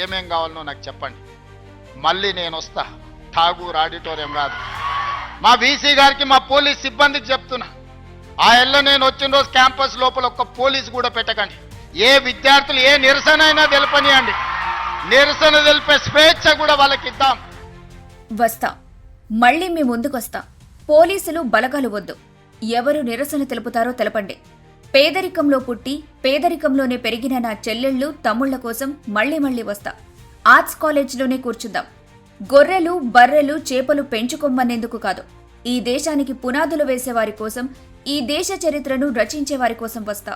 ఏమేం కావాలనో నాకు చెప్పండి. మళ్ళీ నేను వస్తా. ఠాగూర్ ఆడిటోరియం కాదు. మా వీసీ గారికి, మా పోలీస్ సిబ్బందికి చెప్తున్నా, ఆ ఎల్ల నేను వచ్చిన రోజు క్యాంపస్ లోపల ఒక్క పోలీసు కూడా పెట్టకండి. ఏ విద్యార్థులు ఏ నిరసన అయినా తెలపనియండి. నిరసన తెలిపే స్వేచ్ఛ కూడా వాళ్ళకి ఇద్దాం. వస్తా, మళ్ళీ మీ ముందుకొస్తా. పోలీసులు బలగాలు వద్దు. ఎవరు నిరసన తెలుపుతారో తెలపండి. పేదరికంలో పుట్టి పేదరికంలోనే పెరిగిన నా చెల్లెళ్ళు తమ్ముళ్ల కోసం మళ్ళీ మళ్ళీ వస్తా. ఆర్ట్స్ కాలేజ్లోనే కూర్చుందాం. గొర్రెలు బర్రెలు చేపలు పెంచుకోమనేందుకు కాదు, ఈ దేశానికి పునాదులు వేసేవారి కోసం, ఈ దేశ చరిత్రను రచించేవారి కోసం వస్తా.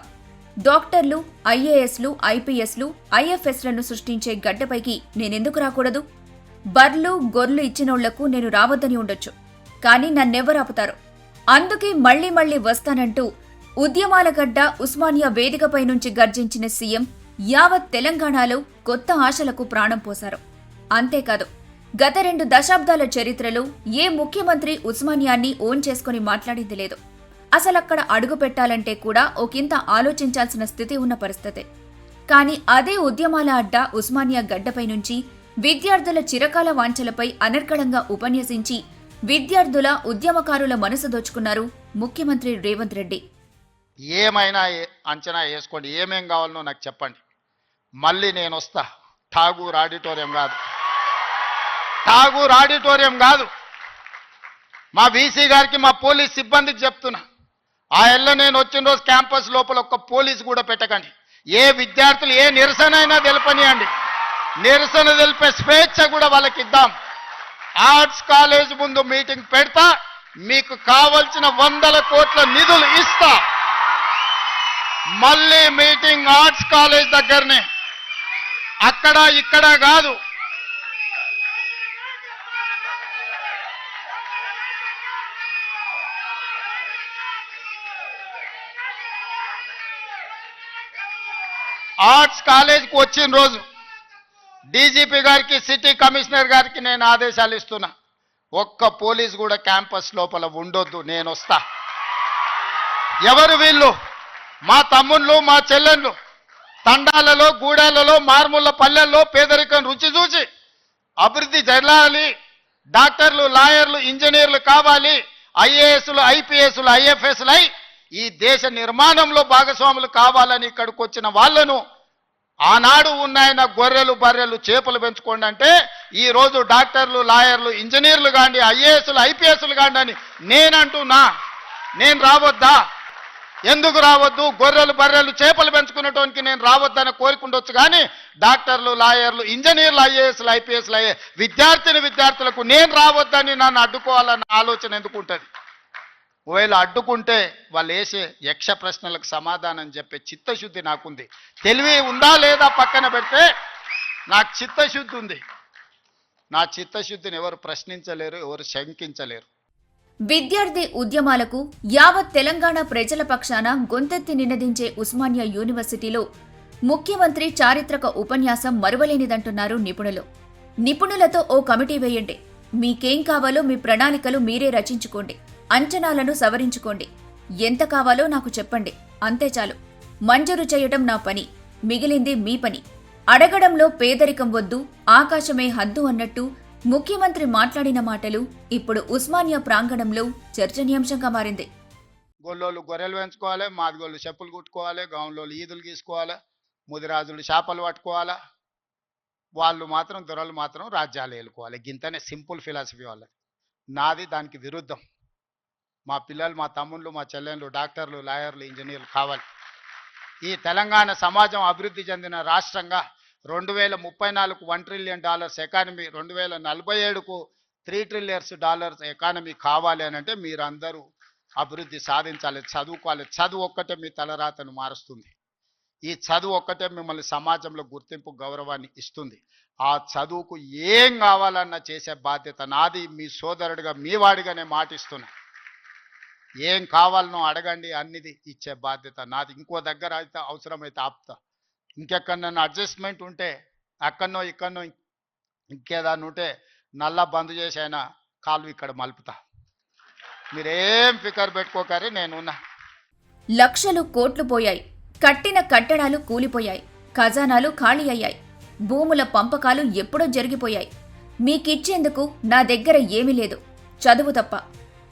డాక్టర్లు, ఐఏఎస్లు, ఐపీఎస్లు, ఐఎఫ్ఎస్లను సృష్టించే గడ్డపైకి నేనెందుకు రాకూడదు? బర్లు గొర్రెలు ఇచ్చినోళ్లకు నేను రావద్దని ఉండొచ్చు, కానీ నన్నెవరు ఆపుతారు? అందుకే మళ్లీ మళ్లీ వస్తానంటూ ఉద్యమాల గడ్డ ఉస్మానియా వేదికపై నుంచి గర్జించిన సీఎం యావత్ తెలంగాణలో కొత్త ఆశలకు ప్రాణం పోశారు. అంతేకాదు, గత 2 దశాబ్దాల చరిత్రలో ఏ ముఖ్యమంత్రి ఉస్మానియాన్ని ఓన్ చేసుకుని మాట్లాడింది లేదు. అసలక్కడ అడుగు పెట్టాలంటే కూడా ఒకంత ఆలోచించాల్సిన స్థితి ఉన్న పరిస్థితే. కానీ అదే ఉద్యమాల అడ్డ ఉస్మానియా గడ్డపై నుంచి విద్యార్థుల చిరకాల వాంఛలపై అనర్గళంగా ఉపన్యసించి విద్యార్థుల ఉద్యమకారుల మనసు దోచుకున్నారు ముఖ్యమంత్రి రేవంత్ రెడ్డి. ఏమైనా అంచనా వేసుకోండి. ఏమేం కావాలనో నాకు చెప్పండి. మళ్ళీ నేను వస్తా. ఠాగూర్ ఆడిటోరియం కాదు. ఠాగూర్ ఆడిటోరియం కాదు. మా వీసీ గారికి, మా పోలీస్ సిబ్బందికి చెప్తున్నా, ఆ ఎల్ల నేను వచ్చిన రోజు క్యాంపస్ లోపల ఒక్క పోలీసు కూడా పెట్టకండి. ఏ విద్యార్థులు ఏ నిరసన అయినా తెలపనియండి. నిరసన తెలిపే స్వేచ్ఛ కూడా వాళ్ళకి ఇద్దాం. ఆర్ట్స్ కాలేజ్ ముందు మీటింగ్ పెడతా. మీకు కావలసిన 100 కోట్ల నిధులు ఇస్తా. మళ్ళీ మీటింగ్ ఆర్ట్స్ కాలేజ్ దగ్గరనే, అక్కడ ఇక్కడ కాదు. ఆర్ట్స్ కాలేజ్కి వచ్చిన రోజు డీజీపీ గారికి, సిటీ కమిషనర్ గారికి నేను ఆదేశాలు ఇస్తున్నా, ఒక్క పోలీసు కూడా క్యాంపస్ లోపల ఉండొద్దు. నేను వస్తా. ఎవరు వీళ్ళు? మా తమ్ముళ్ళు, మా చెల్లెళ్ళు తండాలలో, గూడాలలో, మారుమూల పల్లెల్లో పేదరికం రుచి చూసి అభివృద్ధి జరగాలి, డాక్టర్లు, లాయర్లు, ఇంజనీర్లు కావాలి, ఐఏఎస్లు, ఐపీఎస్లు, ఐఎఫ్ఎస్లు అయి ఈ దేశ నిర్మాణంలో భాగస్వాములు కావాలని ఇక్కడికి వచ్చిన వాళ్లను ఆనాడు ఉన్నాయన గొర్రెలు బర్రెలు చేపలు పెంచుకోండి అంటే ఈ రోజు డాక్టర్లు, లాయర్లు, ఇంజనీర్లు కాండి, ఐఏఎస్లు, ఐపీఎస్లు కాండి అని నేనంటున్నా. నేను రావద్దా? ఎందుకు రావద్దు? గొర్రెలు బర్రెలు చేపలు పెంచుకునేటోనికి నేను రావద్దని కోరుకుండొచ్చు, కానీ డాక్టర్లు, లాయర్లు, ఇంజనీర్లు, ఐఏఎస్లు, ఐపీఎస్లు అయ్యే విద్యార్థులకు నేను రావద్దని నన్ను అడ్డుకోవాలన్న ఆలోచన ఎందుకు ఉంటుంది? ఒకవేళ అడ్డుకుంటే వాళ్ళు వేసే యక్ష ప్రశ్నలకు సమాధానం చెప్పే చిత్తశుద్ధి నాకుంది. తెలివి ఉందా లేదా పక్కన పెడితే నాకు చిత్తశుద్ధి ఉంది. నా చిత్తశుద్ధిని ఎవరు ప్రశ్నించలేరు, ఎవరు శంకించలేరు. విద్యార్థి ఉద్యమాలకు యావత్ తెలంగాణ ప్రజల పక్షాన గొంతెత్తి నినదించే ఉస్మానియా యూనివర్సిటీలో ముఖ్యమంత్రి చారిత్రక ఉపన్యాసం మరువలేనిదంటున్నారు నిపుణులు. నిపుణులతో ఓ కమిటీ వేయండి. మీకేం కావాలో మీ ప్రణాళికలు మీరే రచించుకోండి. అంచనాలను సవరించుకోండి. ఎంత కావాలో నాకు చెప్పండి, అంతే చాలు. మంజూరు చేయడం నా పని, మిగిలింది మీ పని. అడగడంలో పేదరికం వద్దు, ఆకాశమే హద్దు అన్నట్టు ముఖ్యమంత్రి మాట్లాడిన మాటలు ఇప్పుడు ఉస్మానియా ప్రాంగణంలో చర్చనీయాంశంగా మారింది. గొల్లోళ్ళు గొర్రెలు పెంచుకోవాలి, మాదిగోళ్ళు చెప్పులు కుట్టుకోవాలి, గౌన్లోళ్ళు ఈదులు గీసుకోవాలి, ముదిరాజులు చేపలు పట్టుకోవాలి, వాళ్ళు మాత్రం దొరలు మాత్రం రాజ్యాలు ఏలుకోవాలి. గింతనే సింపుల్ ఫిలాసఫీ వాళ్ళది. నాది దానికి విరుద్ధం. మా పిల్లలు, మా తమ్ముళ్ళు, మా చెల్లెళ్ళు డాక్టర్లు, లాయర్లు, ఇంజనీర్లు కావాలి. ఈ తెలంగాణ సమాజం అభివృద్ధి చెందిన రాష్ట్రంగా 2034కు $1 ట్రిలియన్ ఎకానమీ, 2047కు $3 ట్రిలియన్స్ ఎకానమీ కావాలి అని అంటే మీరందరూ అభివృద్ధి సాధించాలి, చదువుకోవాలి. చదువు ఒక్కటే మీ తలరాతను మారుస్తుంది. ఈ చదువు ఒక్కటే మిమ్మల్ని సమాజంలో గుర్తింపు, గౌరవాన్ని ఇస్తుంది. ఆ చదువుకు ఏం కావాలన్నా చేసే బాధ్యత నాది. మీ సోదరుడిగా, మీ వాడిగానే మాటిస్తున్నా. ఏం కావాలనో అడగండి, అన్నిది ఇచ్చే బాధ్యత నాది. ఇంకో దగ్గర అయితే అవసరమైతే ఆపుతా. ఇంకెక్కడన్నా అడ్జస్ట్మెంట్ ఉంటే అక్కడనో ఇక్కడనో ఇంకేదాన్ని ఉంటే నల్లా బంద్ చేసి అయినా కాలు ఇక్కడ మలుపుతా. మీరేం ఫికర్ పెట్టుకోకరి, నేనున్నా. లక్షలు కోట్లు పోయాయి. కట్టిన కట్టడాలు కూలిపోయాయి. ఖజానాలు ఖాళీ అయ్యాయి. భూముల పంపకాలు ఎప్పుడో జరిగిపోయాయి. మీకిచ్చేందుకు నా దగ్గర ఏమీ లేదు, చదువు తప్ప.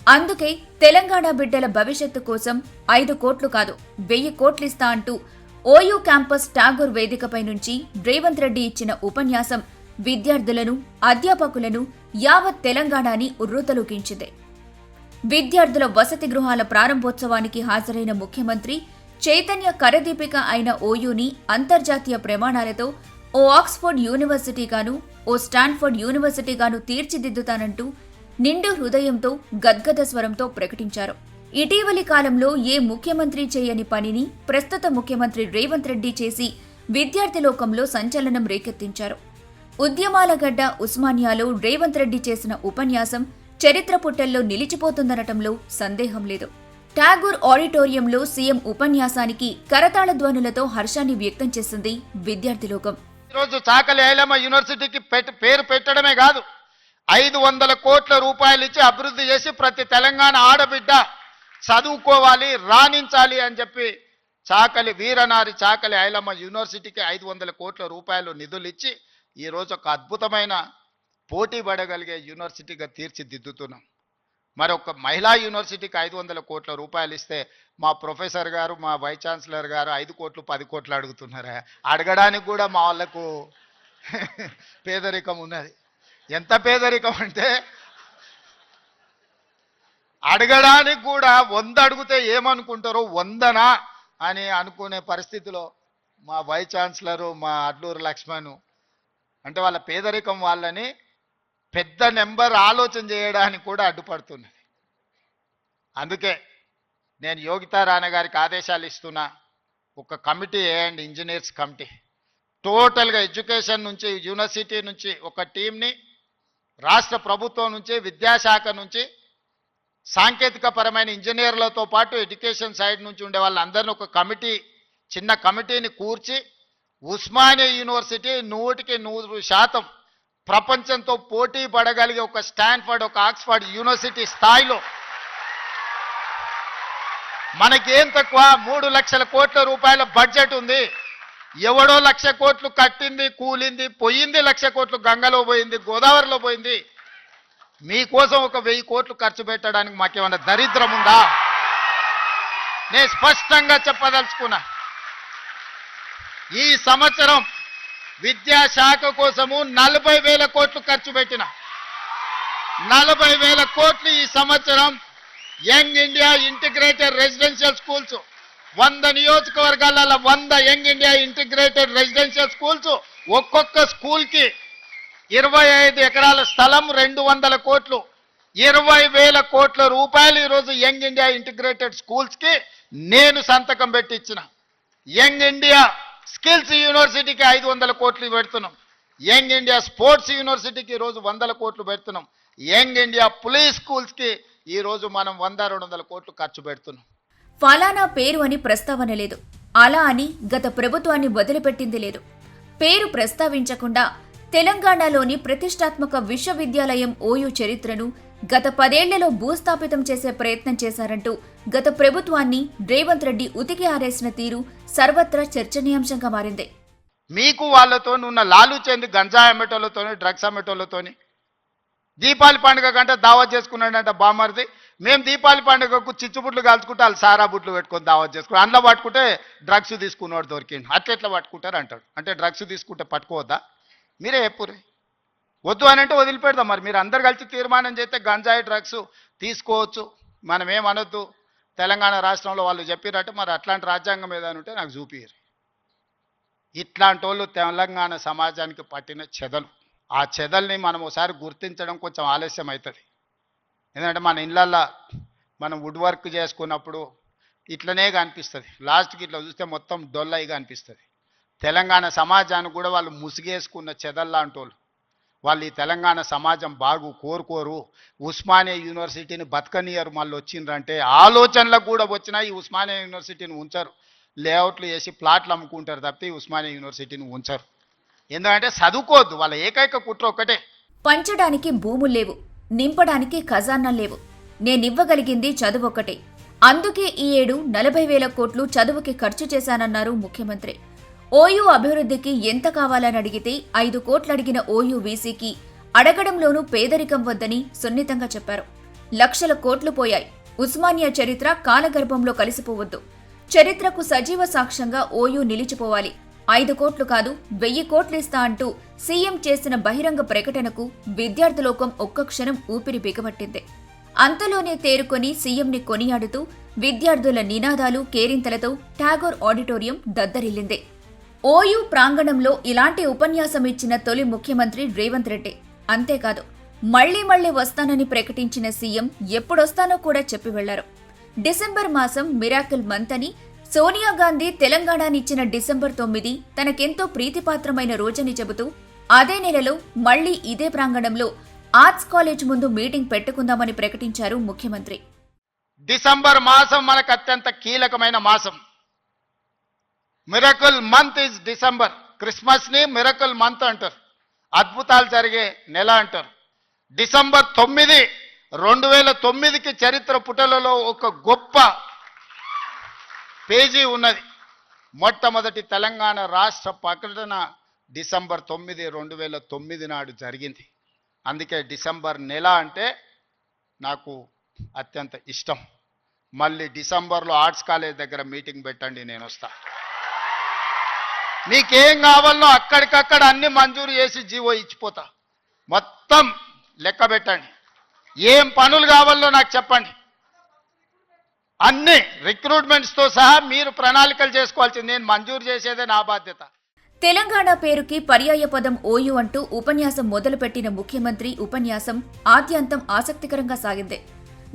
అందుకే తెలంగాణ బిడ్డల భవిష్యత్తు కోసం 5 కోట్లు కాదు 1000 కోట్లిస్తా అంటూ ఓయూ క్యాంపస్ ఠాగూర్ వేదికపై నుంచి రేవంత్ రెడ్డి ఇచ్చిన ఉపన్యాసం విద్యార్థులను, అధ్యాపకులను, యావత్ తెలంగాణని ఉర్రూతలూగించింది. విద్యార్థుల వసతి గృహాల ప్రారంభోత్సవానికి హాజరైన ముఖ్యమంత్రి చైతన్య కరదీపిక అయిన ఓయూని అంతర్జాతీయ ప్రమాణాలతో ఓ ఆక్స్ఫర్డ్ యూనివర్సిటీగాను, ఓ స్టాన్ఫర్డ్ యూనివర్సిటీగాను తీర్చిదిద్దుతానంటూ నిండు హృదయంతో, గద్గద స్వరంతో ప్రకటించారు. ఇటీవలి కాలంలో ఏ ముఖ్యమంత్రి చేయని పనిని ప్రస్తుత ముఖ్యమంత్రి రేవంత్ రెడ్డి చేసి విద్యార్థి లోకంలో సంచలనం రేకెత్తించారు. ఉద్యమాల గడ్డ ఉస్మానియాలో రేవంత్ రెడ్డి చేసిన ఉపన్యాసం చరిత్ర పుటల్లో నిలిచిపోతుందనటంలో సందేహం లేదు. ఠాగూర్ ఆడిటోరియంలో సీఎం ఉపన్యాసానికి కరతాళ ధ్వనులతో హర్షాన్ని వ్యక్తం చేసింది విద్యార్థి లోకం. ఈరోజు చాకలి ఐలమ్మ యూనివర్సిటీకి పేరు పెట్టడమే కాదు, 500 కోట్ల రూపాయలు ఇచ్చి అభివృద్ధి చేసి ప్రతి తెలంగాణ ఆడబిడ్డ చదువుకోవాలి, రాణించాలి అని చెప్పి చాకలి వీరనారి చాకలి ఐలమ్మ యూనివర్సిటీకి 500 కోట్ల రూపాయలు నిధులు ఇచ్చి ఈరోజు ఒక అద్భుతమైన పోటీ పడగలిగే యూనివర్సిటీగా తీర్చిదిద్దుతున్నాం. మరి ఒక మహిళా యూనివర్సిటీకి 500 కోట్ల రూపాయలు ఇస్తే మా ప్రొఫెసర్ గారు, మా వైస్ ఛాన్సలర్ గారు 5 కోట్లు 10 కోట్లు అడుగుతున్నారా? అడగడానికి కూడా మా వాళ్ళకు పేదరికం ఉన్నది. ఎంత పేదరికం అంటే అడగడానికి కూడా 100 అడిగితే ఏమనుకుంటారో 100నా అని అనుకునే పరిస్థితిలో మా వైస్ ఛాన్సలరు, మా అడ్లూరు లక్ష్మణ్ అంటే వాళ్ళ పేదరికం వాళ్ళని పెద్ద నెంబర్ ఆలోచన చేయడానికి కూడా అడ్డుపడుతున్నది. అందుకే నేను యోగితా రాణా గారికి ఆదేశాలు ఇస్తున్నా, ఒక కమిటీ వేయండి, ఇంజనీర్స్ కమిటీ. టోటల్గా ఎడ్యుకేషన్ నుంచి, యూనివర్సిటీ నుంచి ఒక టీంని, రాష్ట్ర ప్రభుత్వం నుంచి, విద్యాశాఖ నుంచి, సాంకేతిక పరమైన ఇంజనీర్లతో పాటు ఎడ్యుకేషన్ సైడ్ నుంచి ఉండే వాళ్ళందరినీ ఒక కమిటీ, చిన్న కమిటీని కూర్చి ఉస్మానియా యూనివర్సిటీ 100% ప్రపంచంతో పోటీ పడగలిగే ఒక స్టాన్ఫర్డ్, ఒక ఆక్స్ఫర్డ్ యూనివర్సిటీ స్థాయిలో మనకేం తక్కువ 3 లక్షల కోట్ల రూపాయల బడ్జెట్ ఉంది. ఎవడో 1,00,000 కోట్లు కట్టింది, కూలింది, పోయింది, 1,00,000 కోట్లు గంగలో పోయింది, గోదావరిలో పోయింది. మీకోసం ఒక 1000 కోట్లు ఖర్చు పెట్టడానికి మాకేమన్నా దరిద్రం ఉందా? నేను స్పష్టంగా చెప్పదలుచుకున్నా, ఈ సంవత్సరం విద్యాశాఖ కోసము 40,000 కోట్లు ఖర్చు పెట్టిన 40,000 కోట్లు ఈ సంవత్సరం young India integrated residential schools 100 నియోజకవర్గాల 100 young India integrated residential schools, ఒక్కొక్క స్కూల్కి 25 ఎకరాల స్థలం, 200 కోట్లు, 20,000 కోట్ల రూపాయలు ఈరోజు యంగ్ ఇండియా ఇంటిగ్రేటెడ్ స్కూల్స్కి నేను సంతకం పెట్టి ఇచ్చిన. యంగ్ ఇండియా స్కిల్స్ యూనివర్సిటీకి 500 కోట్లు పెడుతున్నాం. యంగ్ ఇండియా స్పోర్ట్స్ యూనివర్సిటీకి ఈరోజు 100 కోట్లు పెడుతున్నాం. యంగ్ ఇండియా పోలీస్ స్కూల్స్కి ఈరోజు మనం 100-200 కోట్లు ఖర్చు పెడుతున్నాం. ఫలానా పేరు అని ప్రస్తావన లేదు, అలా అని గత ప్రభుత్వాన్ని వదిలిపెట్టింది లేదు. పేరు ప్రస్తావించకుండా తెలంగాణలోని ప్రతిష్టాత్మక విశ్వవిద్యాలయం ఓయూ చరిత్రను గత 10 ఏళ్లలో భూస్థాపితం చేసే ప్రయత్నం చేశారంటూ గత ప్రభుత్వాన్ని రేవంత్ రెడ్డి ఉతికి ఆరేసిన తీరు సర్వత్రా చర్చనీయాంశంగా మారింది. మీకు వాళ్ళతో ఉన్న లాలూచేంది గంజా అమ్మేటోళ్ళతోని, డ్రగ్స్ అమ్మేటోళ్ళతోని. దీపావళి పండుగ కంటే దావత్ చేసుకున్నాడంట బామ్మర్ది. మేము దీపావళి పండుగకు చిచ్చుబుట్లు కాల్చుకుంటే వాళ్ళు సారా బుట్లు పెట్టుకొని దావత్ చేసుకున్నాం. అందులో పట్టుకుంటే డ్రగ్స్ తీసుకున్నాడు దొరికిండు. అట్లా పట్టుకుంటారు అంటాడు. అంటే డ్రగ్స్ తీసుకుంటే పట్టుకోవద్దా? మీరే చెప్పురే. వద్దు అని అంటే వదిలిపెడదాం. మరి మీరు అందరు కలిసి తీర్మానం చేస్తే గంజాయి డ్రగ్స్ తీసుకోవచ్చు, మనం ఏమనొద్దు. తెలంగాణ రాష్ట్రంలో వాళ్ళు చెప్పినట్టు మరి అట్లాంటి రాజ్యాంగం ఏదైనా ఉంటే నాకు చూపిరు. ఇట్లాంటి వాళ్ళు తెలంగాణ సమాజానికి పట్టిన చెదలు. ఆ చెదల్ని మనం ఒకసారి గుర్తించడం కొంచెం ఆలస్యం అవుతుంది. ఎందుకంటే మన ఇళ్ళల్లో మనం వుడ్ వర్క్ చేసుకున్నప్పుడు ఇట్లనే కనిపిస్తుంది. లాస్ట్కి ఇట్లా చూస్తే మొత్తం డొల్లయిగా అనిపిస్తుంది. తెలంగాణ సమాజానికి కూడా వాళ్ళు ముసిగేసుకున్న చెదల్లాంటి వాళ్ళు. వాళ్ళు ఈ తెలంగాణ సమాజం బాగు కోరుకోరు. ఉస్మానియా యూనివర్సిటీని బతకనియరు. మళ్ళీ వచ్చిండ్రంటే ఆలోచనలకు కూడా వచ్చినా ఈ ఉస్మానియా యూనివర్సిటీని ఉంచరు. లేఅవుట్లు వేసి ప్లాట్లు అమ్ముకుంటారు తప్పితే ఉస్మానియా యూనివర్సిటీని ఉంచరు. ఎందుకంటే చదువుకోవద్దు. వాళ్ళ ఏకైక కుట్ర ఒక్కటే, పంచడానికి భూములు లేవు, నింపడానికి ఖజానా లేవు, నేనివ్వగలిగింది చదువు ఒక్కటే. అందుకే ఈ ఏడు 40,000 కోట్లు చదువుకి ఖర్చు చేశానన్నారు ముఖ్యమంత్రి. ఓయూ అభివృద్ధికి ఎంత కావాలని అడిగితే 5 కోట్లు అడిగిన ఓయూ వీసీకి అడగడంలోనూ పేదరికం వద్దని సున్నితంగా చెప్పారు. లక్షల కోట్లు పోయాయి. ఉస్మానియా చరిత్ర కాలగర్భంలో కలిసిపోవద్దు. చరిత్రకు సజీవ సాక్ష్యంగా ఓయూ నిలిచిపోవాలి. 5 కోట్లు కాదు 1000 కోట్లు ఇస్తా అంటూ సీఎం చేసిన బహిరంగ ప్రకటనకు విద్యార్థులోకం ఒక్క క్షణం ఊపిరి బిగబట్టింది. అంతలోనే తేరుకొని సీఎంని కొనియాడుతూ విద్యార్థుల నినాదాలు కేరింతలతో టాగోర్ ఆడిటోరియం దద్దరిల్లింది. ఓయూ ప్రాంగణంలో ఇలాంటి ఉపన్యాసం ఇచ్చిన తొలి ముఖ్యమంత్రి రేవంత్ రెడ్డి. అంతేకాదు మళ్లీ వస్తానని ప్రకటించిన సీఎం ఎప్పుడొస్తానో కూడా చెప్పి వెళ్లారు. డిసెంబర్ మాసం మిరాకిల్ మంత్ అని, సోనియా గాంధీ తెలంగాణనిచ్చిన డిసెంబర్ 9 తనకెంతో ప్రీతిపాత్రమైన రోజని చెబుతూ అదే నెలలో మళ్లీ ఇదే ప్రాంగణంలో ఆర్ట్స్ కాలేజ్ ముందు మీటింగ్ పెట్టుకుందామని ప్రకటించారు ముఖ్యమంత్రి. డిసెంబర్ మాసం మనకు అత్యంత కీలకమైన మాసం. Miracle month is December. Christmas ని మిరకల్ మంత్ అంటారు, అద్భుతాలు జరిగే నెల అంటారు. డిసెంబర్ 9 2009కి చరిత్ర పుటలలో ఒక గొప్ప పేజీ ఉన్నది. మొట్టమొదటి తెలంగాణ రాష్ట్ర ప్రకటన డిసెంబర్ 9 2009 నాడు జరిగింది. అందుకే డిసెంబర్ నెల అంటే నాకు అత్యంత ఇష్టం. మళ్ళీ డిసెంబర్లో ఆర్ట్స్ కాలేజ్ దగ్గర మీటింగ్ పెట్టండి, నేను వస్తా. మీకేం కావాలనో అక్కడికక్కడ అన్ని మంజూరు చేసి జీవో ఇచ్చిపోతా. మొత్తం లెక్క పెట్టండి. ఏం పనులు కావాలో నాకు చెప్పండి. అన్ని రిక్రూట్మెంట్స్తో సహా మీరు ప్రణాళికలు చేసుకోవాల్సింది. నేను మంజూరు చేసేదే నా బాధ్యత. తెలంగాణ పేరుకి పర్యాయ పదం ఓయూ అంటూ ఉపన్యాసం మొదలుపెట్టిన ముఖ్యమంత్రి ఉపన్యాసం ఆద్యంతం ఆసక్తికరంగా సాగింది.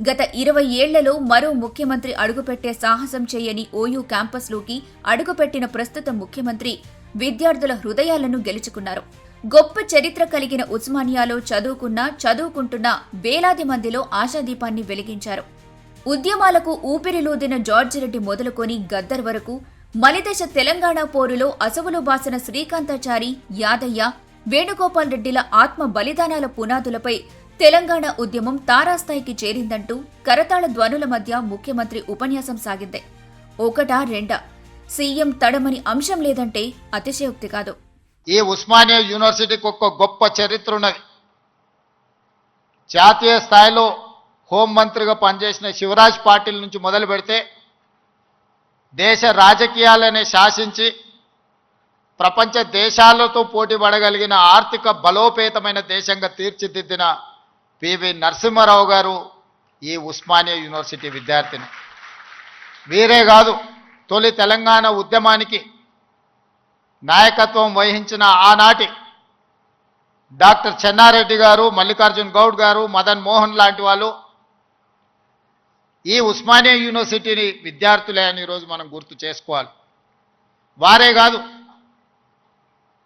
గత 20 ఏళ్లలో మరో ముఖ్యమంత్రి అడుగుపెట్టే సాహసం చేయని ఓయూ క్యాంపస్లోకి అడుగుపెట్టిన ప్రస్తుత ముఖ్యమంత్రి విద్యార్థుల హృదయాలను గెలుచుకున్నారు. గొప్ప చరిత్ర కలిగిన ఉస్మానియాలో చదువుకుంటున్న వేలాది మందిలో ఆశాదీపాన్ని వెలిగించారు. ఉద్యమాలకు ఊపిరిలూదిన జార్జి రెడ్డి మొదలుకొని గద్దర్ వరకు మలిదశ తెలంగాణ పోరులో అసవులు బాసిన శ్రీకాంతాచారి, యాదయ్య, వేణుగోపాల్ రెడ్డిల ఆత్మ బలిదానాల పునాదులపై తెలంగాణ ఉద్యమం తారాస్థాయికి చేరిందంటూ కరతాళ ధ్వనుల మధ్య ముఖ్యమంత్రి ఉపన్యాసం సాగింది. ఒకటా రెండా, సీఎం తడమని అంశం లేదంటే అతిశయోక్తి కాదు. ఈ ఉస్మానియా యూనివర్సిటీకి ఒక గొప్ప చరిత్ర ఉన్నది. జాతీయ స్థాయిలో హోంమంత్రిగా పనిచేసిన శివరాజ్ పాటిల్ నుంచి మొదలు పెడితే దేశ రాజకీయాలనే శాసించి ప్రపంచ దేశాలతో పోటీ పడగలిగిన ఆర్థిక బలోపేతమైన దేశంగా తీర్చిదిద్దిన పివి నరసింహారావు గారు ఈ ఉస్మానియా యూనివర్సిటీ విద్యార్థిని. వీరే కాదు, తొలి తెలంగాణ ఉద్యమానికి నాయకత్వం వహించిన ఆనాటి డాక్టర్ చెన్నారెడ్డి గారు, మల్లికార్జున్ గౌడ్ గారు, మదన్ మోహన్ లాంటి వాళ్ళు ఈ ఉస్మానియా యూనివర్సిటీని విద్యార్థులే అని ఈరోజు మనం గుర్తు చేసుకోవాలి. వారే కాదు,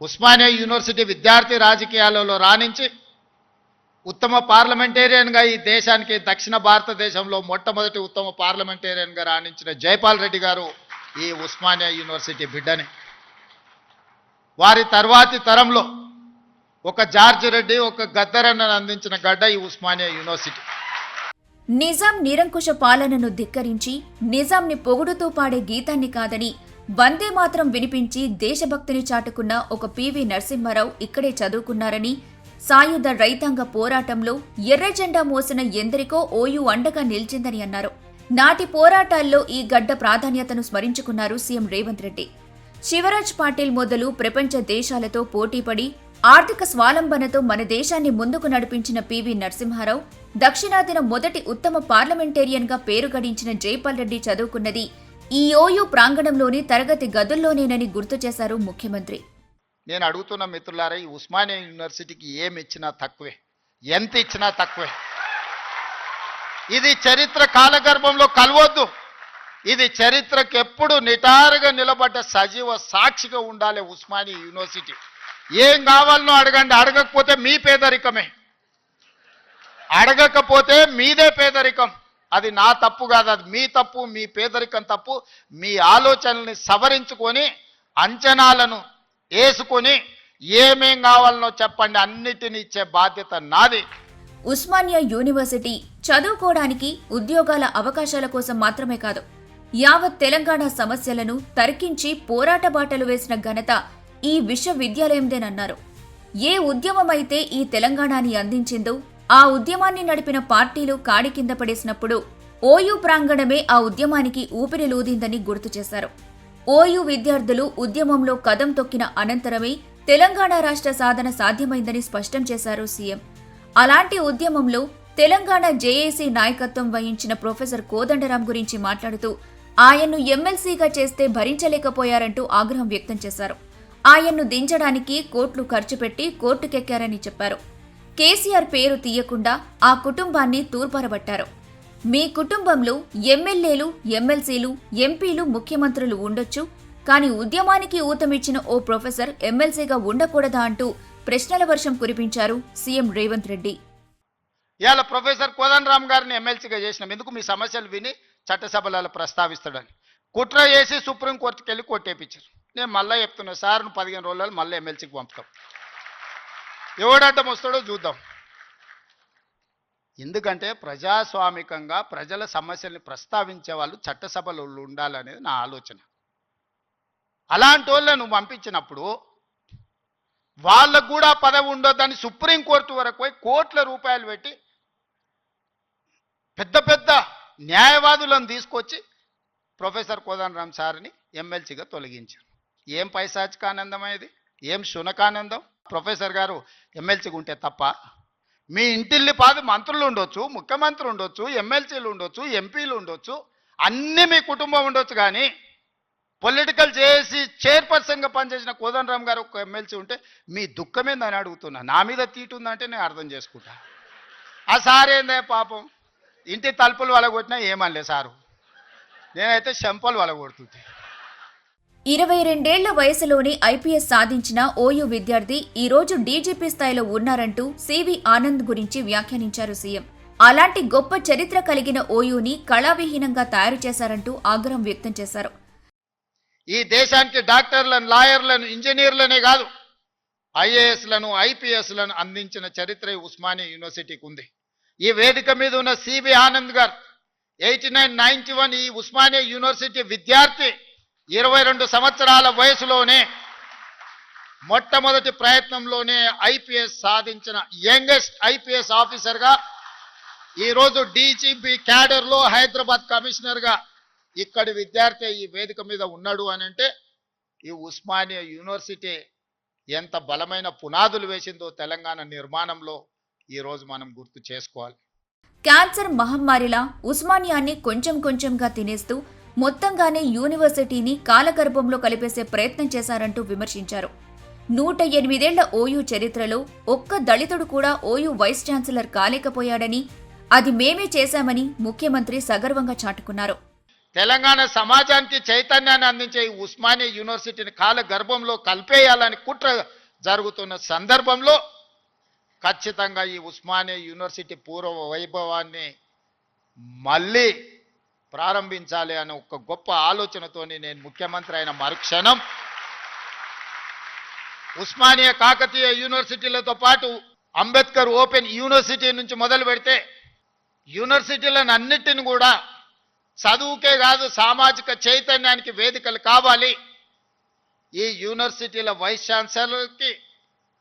ఉస్మానియా యూనివర్సిటీ విద్యార్థి రాజకీయాలలో రాణించి ఉత్తమ పార్లమెంటేరియన్గా ఈ దేశానికి దక్షిణ భారతదేశంలో మొట్టమొదటి ఉత్తమ పార్లమెంటేరియన్గా రాణించిన జైపాల్ రెడ్డి గారు ఈ ఉస్మానియా యూనివర్సిటీ బిడ్డని. వారి తర్వాతి తరంలో ఒక జార్జి రెడ్డి, ఒక గద్దరన్నను అందించిన గడ్డ ఈ ఉస్మానియా యూనివర్సిటీ. నిజాం నిరంకుశ పాలనను ధిక్కరించి నిజాంని పొగుడుతూ పాడే గీతాన్ని కాదని వందే మాత్రం వినిపించి దేశభక్తిని చాటుకున్న ఒక పివి నరసింహారావు ఇక్కడే చదువుకున్నారని, సాయుధ రైతాంగ పోరాటంలో ఎర్ర జెండా మోసిన ఎందరికో ఓయూ అండగా నిలిచిందని అన్నారు. నాటి పోరాటాల్లో ఈ గడ్డ ప్రాధాన్యతను స్మరించుకున్నారు సీఎం రేవంత్ రెడ్డి. శివరాజ్ పాటిల్ మొదలు ప్రపంచ దేశాలతో పోటీపడి ఆర్థిక స్వాలంబనతో మన దేశాన్ని ముందుకు నడిపించిన పివి నరసింహారావు, దక్షిణాదిన మొదటి ఉత్తమ పార్లమెంటేరియన్గా పేరు గడించిన జైపాల్ రెడ్డి చదువుకున్నది ఈ ఓయూ ప్రాంగణంలోని తరగతి గదుల్లోనేనని గుర్తు చేశారు ముఖ్యమంత్రి. నేను అడుగుతున్న మిత్రులారా, ఈ ఉస్మానియా యూనివర్సిటీకి ఏమి ఇచ్చినా తక్కువే, ఎంత ఇచ్చినా తక్కువే. ఇది చరిత్ర కాలగర్భంలో కలవద్దు. ఇది చరిత్రకు ఎప్పుడు నిటారుగా నిలబడ్డ సజీవ సాక్షిగా ఉండాలి ఉస్మానియా యూనివర్సిటీ. ఏం కావాలనో అడగండి, అడగకపోతే మీ పేదరికమే, అడగకపోతే మీదే పేదరికం. అది నా తప్పు కాదు, అది మీ తప్పు, మీ పేదరికం తప్పు. మీ ఆలోచనల్ని సవరించుకొని అంచనాలను వేసుకొని ఏమేం కావాలనో చెప్పండి, అన్నిటిని ఇచ్చే బాధ్యత నాది. ఉస్మానియా యూనివర్సిటీ చదువుకోవడానికి, ఉద్యోగాల అవకాశాల కోసం మాత్రమే కాదు, యావత్ తెలంగాణ సమస్యలను తర్కించి పోరాట బాటలు వేసిన ఘనత ఈ విశ్వవిద్యాలయందేనన్నారు. ఏ ఉద్యమమైతే ఈ తెలంగాణని అందించిందో ఆ ఉద్యమాన్ని నడిపిన పార్టీలు కాడి కింద పడేసినప్పుడు ఓయూ ప్రాంగణమే ఆ ఉద్యమానికి ఊపిరిలూదిందని గుర్తు చేశారు. ఓయూ విద్యార్థులు ఉద్యమంలో కదం తొక్కిన అనంతరమే తెలంగాణ రాష్ట్ర సాధన సాధ్యమైందని స్పష్టం చేశారు సీఎం. అలాంటి ఉద్యమంలో తెలంగాణ జేఏసీ నాయకత్వం వహించిన ప్రొఫెసర్ కోదండరాం గురించి మాట్లాడుతూ ఆయన్ను ఎమ్మెల్సీగా చేస్తే భరించలేకపోయారంటూ ఆగ్రహం వ్యక్తం చేశారు. ఆయన్ను దించడానికి కోట్లు ఖర్చు పెట్టి కోర్టుకెక్కారని చెప్పారు. కేసీఆర్ పేరు తీయకుండా ఆ కుటుంబాన్ని తూర్పారబట్టారు. మీ కుటుంబంలో ఎమ్మెల్యేలు, ఎమ్మెల్సీలు, ఎంపీలు, ముఖ్యమంత్రులు ఉండొచ్చు, కానీ ఉద్యమానికి ఊతమిచ్చిన ఓ ప్రొఫెసర్ ఎమ్మెల్సీగా ఉండకూడదా అంటూ ప్రశ్నల వర్షం కురిపించారు సీఎం రేవంత్ రెడ్డి. ఇవాళ ప్రొఫెసర్ కోదండరాం గారిని ఎమ్మెల్సీగా చేసినాం ఎందుకు? మీ సమస్యలు విని చట్టసభలలో ప్రస్తావిస్తాడని కుట్ర చేసి సుప్రీంకోర్టుకి వెళ్ళి కొట్టేపించారు. నేను మళ్ళీ చెప్తున్నా, సార్ను 15 రోజులు మళ్ళీ ఎమ్మెల్సీకి పంపుతాం. ఎవడడ్డం వస్తాడో చూద్దాం. ఎందుకంటే ప్రజాస్వామికంగా ప్రజల సమస్యల్ని ప్రస్తావించే వాళ్ళు చట్టసభలో ఉండాలనేది నా ఆలోచన. అలాంటి వాళ్ళను పంపించినప్పుడు వాళ్ళకు కూడా పదవి ఉండొద్దని సుప్రీంకోర్టు వరకు పోయి కోట్ల రూపాయలు పెట్టి పెద్ద పెద్ద న్యాయవాదులను తీసుకొచ్చి ప్రొఫెసర్ కోదండరాం సార్ని ఎమ్మెల్సీగా తొలగించారు. ఏం పైశాచికానందం ఇది? ఏం శునకానందం? ప్రొఫెసర్ గారు ఎమ్మెల్సీగా ఉంటే తప్ప మీ ఇంటిల్లి పాది మంత్రులు ఉండొచ్చు, ముఖ్యమంత్రి ఉండొచ్చు, ఎమ్మెల్సీలు ఉండొచ్చు, ఎంపీలు ఉండొచ్చు, అన్నీ మీ కుటుంబం ఉండొచ్చు, కానీ పొలిటికల్ చేసి చైర్పర్సన్గా పనిచేసిన కోదండరాం గారు ఒక ఎమ్మెల్సీ ఉంటే మీ దుఃఖమేందని అడుగుతున్నా. నా మీద తీటుందంటే నేను అర్థం చేసుకుంటా. ఆ సార్ ఏందే పాపం ఇంటి తలుపులు వలగొట్టినా ఏమనలే సారు, నేనైతే చెంపలు వలగొడుతుంది. 22 వయసులోనే ఐపీఎస్ సాధించిన ఓయూ విద్యార్థి ఈ రోజు డీజీపీ స్థాయిలో ఉన్నారంటూ సివి ఆనంద్ గురించి వ్యాఖ్యానించారు సీఎం. అలాంటి గొప్ప చరిత్ర కలిగిన ఓయూని కళావిహీనంగా తయారు చేశారంటూ ఆగ్రహం వ్యక్తం చేశారు. ఈ దేశానికి డాక్టర్లను, లాయర్లను, ఇంజనీర్లనే కాదు ఐఏఎస్లను, ఐపీఎస్లను అందించిన చరిత్ర ఉస్మానియా యూనివర్సిటీకి ఉంది. ఈ వేదిక మీద ఉన్న సివి ఆనంద్ గారు 89-91 ఈ ఉస్మానియా యూనివర్సిటీ విద్యార్థి 22 సంవత్సరాల వయసులోనే మొట్టమొదటి ప్రయత్నంలోనే ఐపీఎస్ సాధించిన యంగెస్ట్ ఐపీఎస్ ఆఫీసర్గా ఈరోజు డీజీపీ క్యాడర్లో హైదరాబాద్ కమిషనర్గా ఇక్కడి విద్యార్థి ఈ వేదిక మీద ఉన్నాడు అని అంటే ఈ ఉస్మానియా యూనివర్సిటీ ఎంత బలమైన పునాదులు వేసిందో తెలంగాణ నిర్మాణంలో ఈరోజు మనం గుర్తు చేసుకోవాలి. క్యాన్సర్ మహమ్మారిలా ఉస్మానియాని కొంచెం కొంచెంగా తినేస్తూ మొత్తంగానే యూనివర్సిటీని కాలగర్భంలో కలిపేసే ప్రయత్నం చేశారంటూ విమర్శించారు. 108 ఏళ్ల ఓయూ చరిత్రలో ఒక్క దళితుడు కూడా ఓయూ వైస్ ఛాన్సలర్ కాలేకపోయాడని, అది మేమే చేశామని ముఖ్యమంత్రి సగర్వంగా చాటుకున్నారు. తెలంగాణ సమాజానికి చైతన్యాన్ని అందించే ఈ ఉస్మానియా యూనివర్సిటీని కాల గర్భంలో కలిపేయాలని కుట్ర జరుగుతున్న సందర్భంలో ఖచ్చితంగా ఈ ఉస్మానియా యూనివర్సిటీ పూర్వ వైభవాన్ని మళ్ళీ ప్రారంభించాలి అనే ఒక గొప్ప ఆలోచనతోని నేను ముఖ్యమంత్రి అయిన మరుక్షణం ఉస్మానియా కాకతీయ యూనివర్సిటీలతో పాటు అంబేద్కర్ ఓపెన్ యూనివర్సిటీ నుంచి మొదలు పెడితే యూనివర్సిటీలను అన్నిటిని కూడా చదువుకే కాదు సామాజిక చైతన్యానికి వేదికలు కావాలి. ఈ యూనివర్సిటీల వైస్ ఛాన్సలర్కి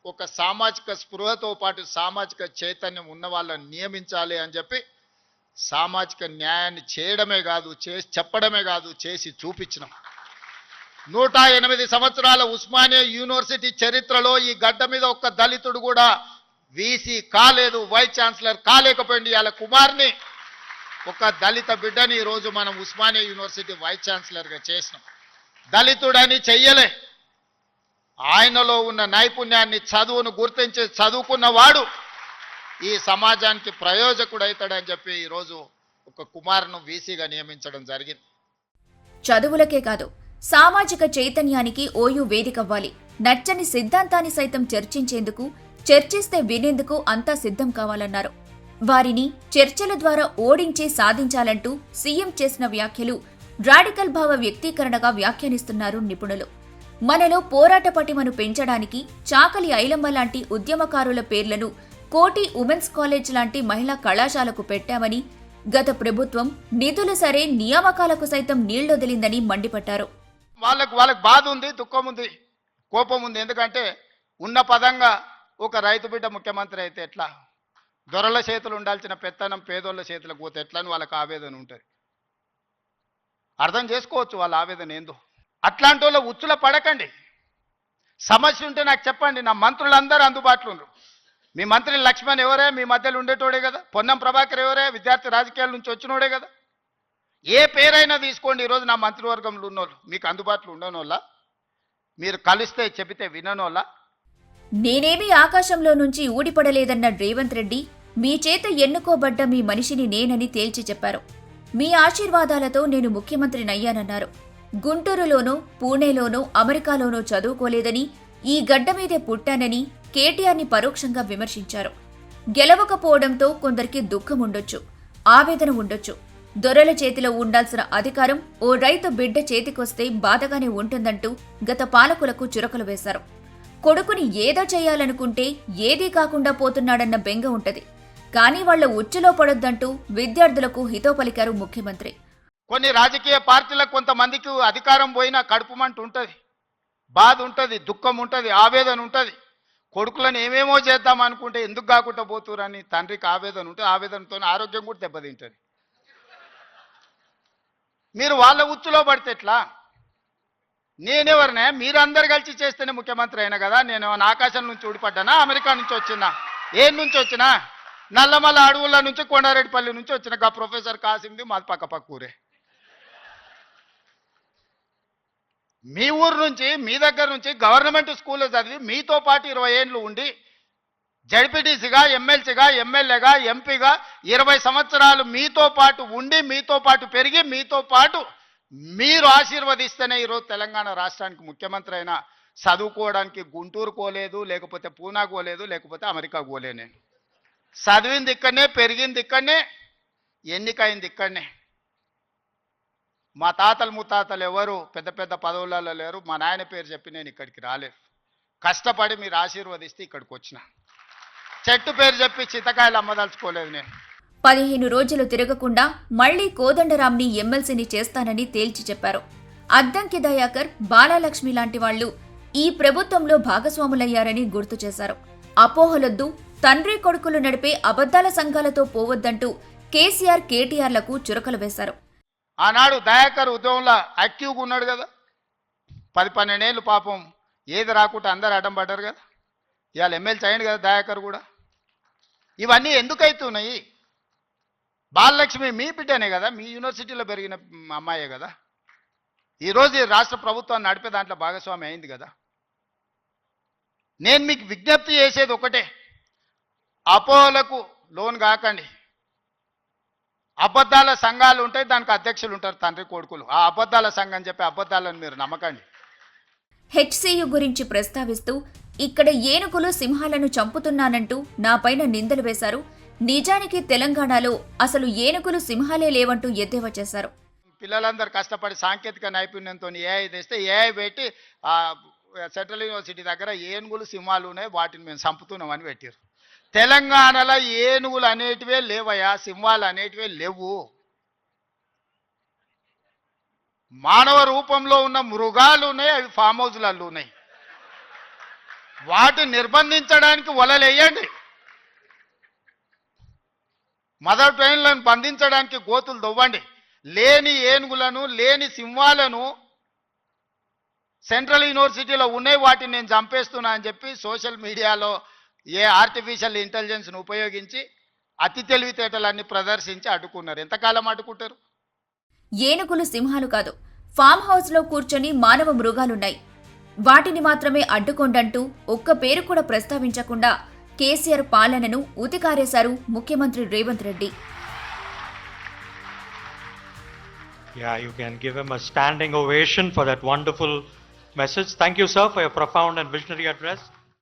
ఒక సామాజిక స్పృహతో పాటు సామాజిక చైతన్యం ఉన్న వాళ్ళని నియమించాలి అని చెప్పి సామాజిక న్యాయాన్ని చేయడమే కాదు, చేసి చెప్పడమే కాదు, చేసి చూపించినాం. 108 సంవత్సరాల ఉస్మానియా యూనివర్సిటీ చరిత్రలో ఈ గడ్డ మీద ఒక్క దళితుడు కూడా వీసీ కాలేదు, వైస్ ఛాన్సలర్ కాలేకపోయింది. వాళ్ళ కుమార్ని ఒక దళిత బిడ్డని ఈరోజు మనం ఉస్మానియా యూనివర్సిటీ వైస్ ఛాన్సలర్గా చేసినాం. దళితుడని చెయ్యలే, ఆయనలో ఉన్న నైపుణ్యాన్ని, చదువును గుర్తించి చదువుకున్నవాడు ఈ సమాజానికి ప్రయోజకుడైతాడని చెప్పి ఈరోజు ఒక కుమారును వీసీగా నియమించడం జరిగింది. చదువులకే కాదు సామాజిక చైతన్యానికి ఓయూ వేదికవ్వాలి. నచ్చని సిద్ధాంతాన్ని సైతం చర్చించేందుకు, చర్చిస్తే వినేందుకు అంతా సిద్ధం కావాలన్నారు. వారిని చర్చల ద్వారా ఓడించి సాధించాలంటూ సీఎం చేసిన వ్యాఖ్యలు రాడికల్ భావ వ్యక్తీకరణగా వ్యాఖ్యానిస్తున్నారు నిపుణులు. మనలో పోరాట పటిమను పెంచడానికి చాకలి ఐలమ్మ లాంటి ఉద్యమకారుల పేర్లను కోటి ఉమెన్స్ కాలేజ్ లాంటి మహిళా కళాశాలకు పెట్టామని, గత ప్రభుత్వం నిధులు సరే నియామకాలకు సైతం నీళ్లొదిలిందని మండిపడ్డారు. వాళ్ళకు బాధ ఉంది, దుఃఖం ఉంది, కోపం ఉంది. ఎందుకంటే ఉన్న పదంగా ఒక రైతు బిడ్డ ముఖ్యమంత్రి అయితే ఎట్లా, దొరల చేతులు ఉండాల్సిన పెత్తనం పేదోళ్ళ చేతులకు పోతే ఎట్లా అని వాళ్ళకి ఆవేదన ఉంటుంది. అర్థం చేసుకోవచ్చు వాళ్ళ ఆవేదన ఏందో. అట్లాంటి వాళ్ళ ఉచ్చుల పడకండి. సమస్య ఉంటే నాకు చెప్పండి. నా మంత్రులందరూ అందుబాటులో ఉన్నారు. మీ మంత్రి లక్ష్మణ్ ఎవరే, మీ మధ్యలో ఉండేటోడే కదా. పొన్నం ప్రభాకర్ ఎవరే, విద్యార్థి రాజకీయాల నుంచి వచ్చినోడే కదా. ఏ పేరైనా తీసుకోండి. ఈరోజు నా మంత్రివర్గంలో ఉన్నోళ్ళు మీకు అందుబాటులో ఉండనోళ్ళ, మీరు కలిస్తే చెబితే విననోళ్ళ. నేనేమీ ఆకాశంలో నుంచి ఊడిపడలేదన్న రేవంత్ రెడ్డి మీ చేత ఎన్నుకోబడ్డ మీ మనిషిని నేనని తేల్చి చెప్పారు. మీ ఆశీర్వాదాలతో నేను ముఖ్యమంత్రినయ్యానన్నారు. గుంటూరులోనూ పూణేలోనూ అమెరికాలోనూ చదువుకోలేదని, ఈ గడ్డ మీదే పుట్టానని కేటీఆర్ని పరోక్షంగా విమర్శించారు. గెలవకపోవడంతో కొందరికి దుఃఖం ఉండొచ్చు, ఆవేదన ఉండొచ్చు. దొరల చేతిలో ఉండాల్సిన అధికారం ఓ రైతు బిడ్డ చేతికొస్తే బాధగానే ఉంటుందంటూ గత పాలకులకు చురకలు వేశారు. కొడుకుని ఏదో చేయాలనుకుంటే ఏదీ కాకుండా పోతున్నాడన్న బెంగ ఉంటది. కానీ వాళ్ల ఉచ్చులో పడొద్దంటూ విద్యార్థులకు హితో పలికారు ముఖ్యమంత్రి. కొన్ని రాజకీయ పార్టీలకు కొంతమందికి అధికారం పోయినా కడుపుమంటూ ఉంటుంది, బాధ ఉంటుంది, దుఃఖం ఉంటుంది, ఆవేదన ఉంటుంది. కొడుకులను ఏమేమో చేద్దాం అనుకుంటే ఎందుకు కాకుండా పోతురని తండ్రికి ఆవేదన ఉంటుంది. ఆవేదనతో ఆరోగ్యం కూడా దెబ్బతింటుంది. మీరు వాళ్ళ ఉచ్చులో పడితే ఎట్లా? నేనెవరినే? మీరందరు కలిసి చేస్తేనే ముఖ్యమంత్రి అయినా కదా. నేను ఆకాశం నుంచి ఊడిపడ్డానా, అమెరికా నుంచి వచ్చినా, ఏం నుంచి వచ్చినా? నల్లమల్ల అడవుల నుంచి, కొండారెడ్డిపల్లి నుంచి వచ్చిన గా ప్రొఫెసర్ కాసింది మాది పక్క ఊరే. మీ ఊరు నుంచి, మీ దగ్గర నుంచి గవర్నమెంట్ స్కూల్లో చదివి మీతో పాటు 20 ఏళ్ళు ఉండి జడ్పీటీసీగా, ఎమ్మెల్సీగా, ఎమ్మెల్యేగా, ఎంపీగా 20 సంవత్సరాలు మీతో పాటు ఉండి, మీతో పాటు పెరిగి, మీతో పాటు మీరు ఆశీర్వదిస్తేనే ఈరోజు తెలంగాణ రాష్ట్రానికి ముఖ్యమంత్రి అయినా. చదువుకోవడానికి గుంటూరు పోలేదు, లేకపోతే పూనా పోలేదు, లేకపోతే అమెరికా పోలే. నేను చదివింది ఇక్కడనే, పెరిగింది ఇక్కడనే, ఎన్నికైంది ఇక్కడనే. మా తాతలు ముత్తాతలు ఎవరు పెద్ద పెద్ద పదవులలో లేరు. మా నాయన పేరు చెప్పి నేను ఇక్కడికి రాలేదు. కష్టపడి మీరు ఆశీర్వదిస్తే ఇక్కడికి వచ్చిన. చెట్టు పేరు చెప్పి చింతకాయలు అమ్మదలుచుకోలేదు నేను. 15 రోజులు తిరగకుండా మళ్లీ కోదండరాంని ఎమ్మెల్సీని చేస్తానని తేల్చి చెప్పారు. అద్దంకి దయాకర్, బాలాలక్ష్మి లాంటి వాళ్లు ఈ ప్రభుత్వంలో భాగస్వాములయ్యారని గుర్తు చేశారు. అపోహలొద్దు, తండ్రి కొడుకులు నడిపే అబద్దాల సంఘాలతో పోవద్దంటూ కేసీఆర్, కేటీఆర్లకు చురకలు వేశారు. ఆనాడు దయాకర్ ఉద్యమంలో యాక్టివ్గా ఉన్నాడు కదా. 10-12 ఏళ్ళు పాపం ఏది రాకుండా అందరు అడ్డం పడ్డారు కదా. ఇవాళ ఎమ్మెల్సీ అయ్యింది కదా దయాకర్ కూడా. ఇవన్నీ ఎందుకు అవుతున్నాయి? బాలలక్ష్మి మీ బిడ్డనే కదా, మీ యూనివర్సిటీలో పెరిగిన అమ్మాయే కదా. ఈరోజు ఈ రాష్ట్ర ప్రభుత్వాన్ని నడిపే దాంట్లో భాగస్వామి అయింది కదా. నేను మీకు విజ్ఞప్తి చేసేది ఒకటే, అపోహలకు లోన్ కాకండి. అబద్ధాల సంఘాలు ఉంటాయి, దానికి అధ్యక్షులు ఉంటారు, తండ్రి కొడుకులు. ఆ అబద్ధాల సంఘం చెప్పి అబద్ధాలను మీరు నమ్మకండి. హెచ్సియు గురించి ప్రస్తావిస్తూ ఇక్కడ ఏనుగులు సింహాలను చంపుతున్నానంటూ నాపైన నిందలు వేశారు. నిజానికి తెలంగాణలో అసలు ఏనుగులు సింహాలే లేవంటూ ఎద్దేవా చేశారు. పిల్లలందరూ కష్టపడి సాంకేతిక నైపుణ్యంతో ఏఐ తెస్తే ఏఐ పెట్టి సెంట్రల్ యూనివర్సిటీ దగ్గర ఏనుగులు సింహాలు ఉన్నాయి, వాటిని మేము చంపుతున్నామని పెట్టారు. తెలంగాణలో ఏనుగులు అనేటివే లేవయా, సింహాలు అనేటివే లేవు. మానవ రూపంలో ఉన్న మృగాలు ఉన్నాయి, అవి ఫామ్ హౌస్లలో ఉన్నాయి. వాటిని నిర్బంధించడానికి వలలేయండి. మదర్ ట్రైన్లను బంధించడానికి గోతులు దొవ్వండి. లేని ఏనుగులను, లేని సింహాలను సెంట్రల్ యూనివర్సిటీలో ఉన్నాయి, వాటిని నేను చంపేస్తున్నా అని చెప్పి సోషల్ మీడియాలో ఆర్టిఫిషియల్ ఇంటెలిజెన్స్ను ఉపయోగించి అతి తెలివితేటలన్నీ ప్రదర్శించి అడ్డుకున్నారు. ఎంతకాలం అడ్డుకుంటారు? ఏనుగులు సింహాలు కాదు, ఫామ్ హౌస్లో కూర్చొని మానవ మృగాలున్నాయి, వాటిని మాత్రమే అడ్డుకోండంటూ ఒక్క పేరు కూడా ప్రస్తావించకుండా కేసీఆర్ పాలనను ఉతికారేశారు ముఖ్యమంత్రి Revanth Reddy. Yeah, you can give him a standing ovation for that wonderful message. Thank you, sir, for your profound and visionary address.